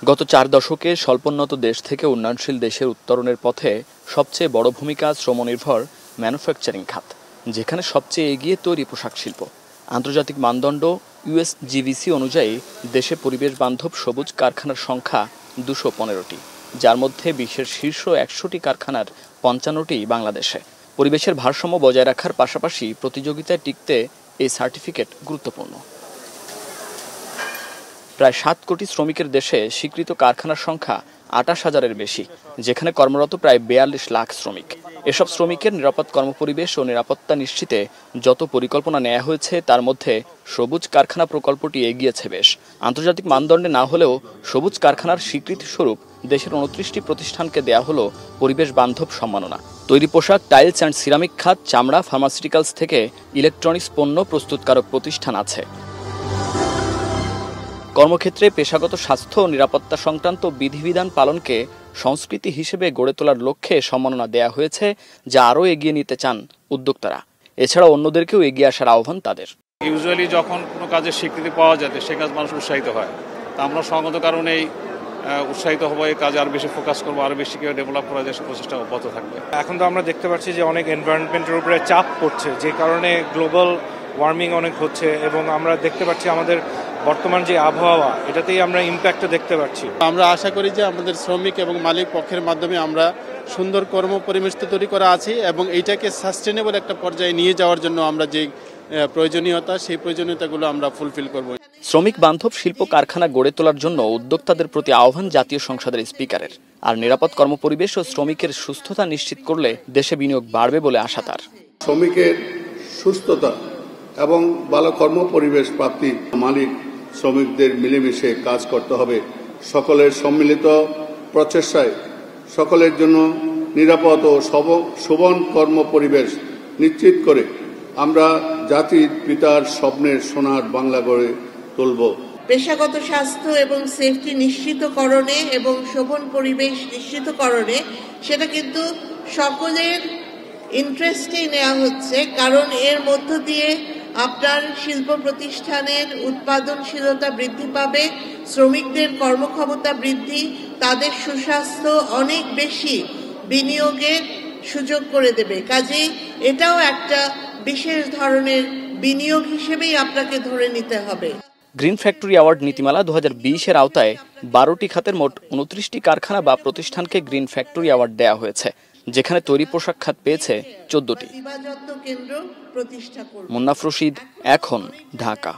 গত 4 দশকে স্বল্পোন্নত দেশ থেকে উন্নয়নশীল দেশের উত্তরণের পথে সবচেয়ে বড় ভূমিকা শ্রমনির্ভর ম্যানুফ্যাকচারিং খাত, যেখানে সবচেয়ে এগিয়ে তৈরি পোশাক শিল্প। আন্তর্জাতিক মানদণ্ড ইউএসজিভিসি অনুযায়ী দেশে পরিবেশ বান্ধব সবুজ কারখানার সংখ্যা 215টি, যার মধ্যে বিশ্বের শীর্ষ 100টি কারখানার 55টি বাংলাদেশে। পরিবেশের ভারসাম্য বজায় রাখার পাশাপাশি প্রতিযোগিতায় টিকতে এই সার্টিফিকেট গুরুত্বপূর্ণ। প্রায় 7 কোটি শ্রমিকের দেশে স্বীকৃত কারখানার সংখ্যা 28,000-এর বেশি, যেখানে কর্মরত প্রায় 42 লাখ শ্রমিক। এসব শ্রমিকের নিরাপদ কর্মপরিবেশ ও নিরাপত্তা নিশ্চিতে যত পরিকল্পনা নেওয়া হয়েছে তার মধ্যে সবুজ কারখানা প্রকল্পটি এগিয়েছে বেশ। আন্তর্জাতিক মানদণ্ডে না হলেও সবুজ কারখানার স্বীকৃতি স্বরূপ দেশের 29টি প্রতিষ্ঠানকে দেয়া হলো পরিবেশ বান্ধব সম্মাননা। তৈরি পোশাক, টাইলস অ্যান্ড সিরামিক খাত, চামড়া, ফার্মাসিউটিক্যালস থেকে ইলেকট্রনিক্স পণ্য প্রস্তুতকারক প্রতিষ্ঠান আছে। কর্মক্ষেত্রে পেশাগত স্বাস্থ্য ও নিরাপত্তা সংক্রান্ত বিধিবিধান পালনকে সংস্কৃতি হিসেবে গড়ে তোলার লক্ষ্যে সম্মাননা দেয়া হয়েছে, যা আরও এগিয়ে নিতে চান উদ্যোক্তারা। এছাড়া অন্যদেরকেও এগিয়ে আসার আহ্বান তাদের। ইউজুয়ালি যখন কোনো কাজের স্বীকৃতি পাওয়া যায় সে কাজ মানুষ উৎসাহিত হয়। তা আমরা সঙ্গত কারণেই উৎসাহিত হবো, এই কাজে আরও বেশি ফোকাস করবো, আরও বেশি কেউ ডেভেলপ করা যায়, সে প্রচেষ্টা অব্যাহত থাকবে। এখন তো আমরা দেখতে পাচ্ছি যে অনেক এনভায়রনমেন্টের উপরে চাপ পড়ছে, যে কারণে গ্লোবাল ওয়ার্মিং অনেক হচ্ছে, এবং আমরা দেখতে পাচ্ছি আমাদের বর্তমান যে আবহাওয়া, এটাতেই আমরা ইম্প্যাক্টটা দেখতে পাচ্ছি। আমরা আশা করি যে আমাদের শ্রমিক এবং মালিক পক্ষের মাধ্যমে আমরা সুন্দর কর্ম পরিবেশ তৈরি করা আছি, এবং এইটাকে সাস্টেনেবল একটা পর্যায়ে নিয়ে যাওয়ার জন্য আমরা যে প্রয়োজনীয়তা, সেই প্রয়োজনীয়তাগুলো আমরা ফুলফিল করব। শ্রমিক বান্ধব শিল্প কারখানা গড়ে তোলার জন্য উদ্যোক্তাদের প্রতি আহ্বান জাতীয় সংসদের স্পিকারের। আর নিরাপদ কর্মপরিবেশ ও শ্রমিকের সুস্থতা নিশ্চিত করলে দেশে বিনিয়োগ বাড়বে বলে আশা তার। শ্রমিকের সুস্থতা এবং ভালো কর্মপরিবেশ প্রাপ্তি মালিক শ্রমিকদের মিলেমিশে কাজ করতে হবে। সকলের সম্মিলিত প্রচেষ্টায় সকলের জন্য নিরাপদ ও শোভন কর্মপরিবেশ নিশ্চিত করে আমরা জাতির পিতার স্বপ্নের সোনার বাংলা গড়ে তুলব। পেশাগত স্বাস্থ্য এবং সেফটি নিশ্চিতকরণে এবং শোভন পরিবেশ নিশ্চিতকরণে সেটা কিন্তু সকলের ইন্টারেস্টেই নেওয়া হচ্ছে, কারণ এর মধ্য দিয়ে আপনার শিল্প প্রতিষ্ঠানের উৎপাদনশীলতা বৃদ্ধি পাবে, শ্রমিকদের কর্মক্ষমতা বৃদ্ধি, তাদের সুস্বাস্থ্য অনেক বেশি বিনিয়োগের সুযোগ করে দেবে। কাজেই এটাও একটা বিশেষ ধরনের বিনিয়োগ হিসেবেই আপনাকে ধরে নিতে হবে। গ্রিন ফ্যাক্টরি অ্যাওয়ার্ড নীতিমালা 2020-এর আওতায় 12টি খাতের মোট 29টি কারখানা বা প্রতিষ্ঠানকে গ্রিন ফ্যাক্টরি অ্যাওয়ার্ড দেওয়া হয়েছে, যেখানে তৈরি পোশাক খাত পেয়েছে 14টি। কেন্দ্র প্রতিষ্ঠা করবে। মুন্নাফ রশিদ, এখন, ঢাকা।